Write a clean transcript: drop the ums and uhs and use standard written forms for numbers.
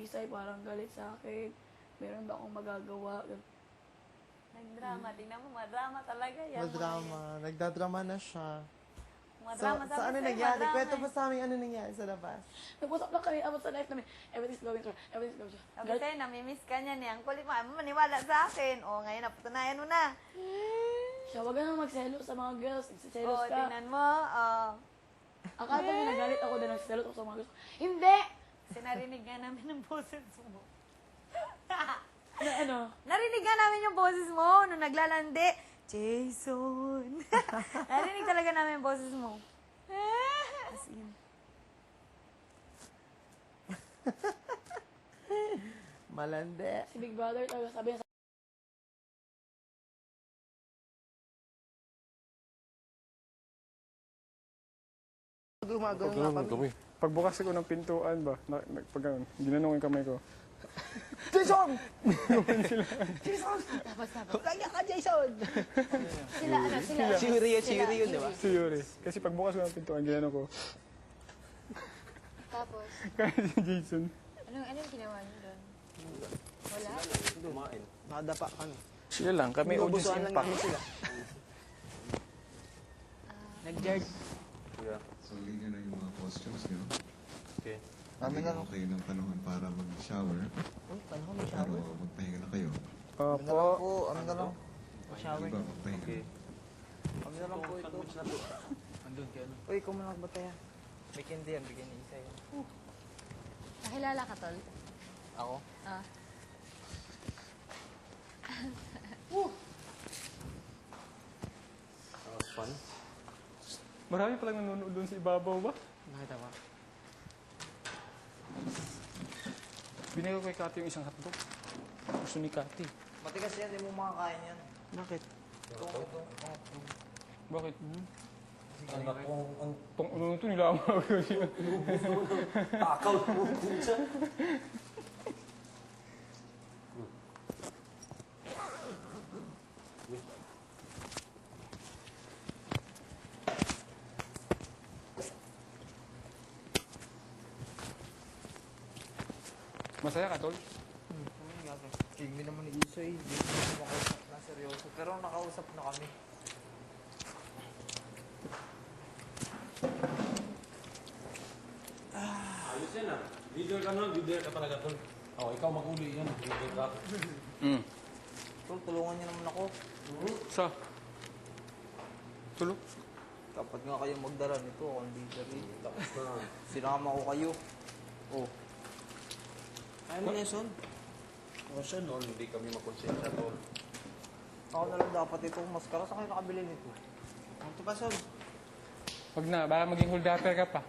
isa ay parang galit sa akin. Meron ba akong magagawa? Nagdrama. Tingnan mo, madrama talaga yan. Madrama. Nagdadrama na siya. Madrama. So ano nangyari? Kwento mo sa amin ano nangyari sa labas. Nag-usap lang kami about sa life namin. Everything's going through. Everything's going through. Sabi sa'yo, namimiss ka niya niya. Ang kulit mo, ayaw mo maniwala sa akin. O, ngayon, napatunayan mo na. Siya, wag ka na magselo sa mga girls. Nagsiselos O, ka. tingnan mo. O, Akala niya nagalit ako dahil nagsiselos ako sa mga girls. Hindi! sinarinig nga namin ang boses mo. Na ano? Narinig nga namin yung boses mo nung naglalandi. Jason. Narinig talaga namin yung boses mo. As in. Malandi. Si Big Brother talaga sabi niya Gumagano nga kami. Pagbukas ko ng pintuan ba, pag ganun, ginanong yung kamay ko. Jason! Tapos. Kaya ka, Jason! Sila, ano, sila. Si Rio, di ba? Si Yuri. Kasi pagbukas ko ng pintuan, ginanong ko. Tapos, Kaya si Jason. anong ginawa niyo doon? Wala? Kumain. Nakadapa kami. Sila lang, kami audience Inubusuan lang impact. namin sila. Nag-jard. Yeah. So, linya na yung mga costumes nyo. Okay. Kami na lang. Okay ng panahon para mag-shower. Uy, panahon may Pero shower. magpahinga na kayo. Kami na lang Opo. po. Ano na lang? Shower. Diba, magpahinga. Okay. Kami na lang po ito. Andun ka ano? Uy, ikaw mo lang bataya. May candy yan. Bigyan ni Isa yun. Nakilala ka, Tol? Ako? Ah. That was fun. Marami palang nanonood doon sa ibabaw ba? Nakita ba? Binigay ko kay Kati yung isang hotdog. Gusto ni Kati. Matigas yan. Di mo makakain yan. Bakit? Bakit? Anak kong ang Pang ano ito, nilamag ko siya. takaw mo dyan. Masaya ka, Tol? Hindi naman ni Isa eh. Hindi naman makausap na seryoso. Pero nakausap na kami. Ayos yan ah. Leader ka nun, leader ka talaga tol. Oh, ikaw mag-uli yan, leader ka. Tol, tulungan niyo naman ako. Sa? Tulog? Dapat nga kayo magdala nito. Ako ang leader eh. Tapos na. Sinama ko kayo. Oh. Ayaw mo, Nelson? O siya nun, hindi kami makonsensya tol. Ako na lang dapat itong maskara. Saan kayo nakabili nito? Ang tupason. Wag na, baka maging hold-upper ka pa.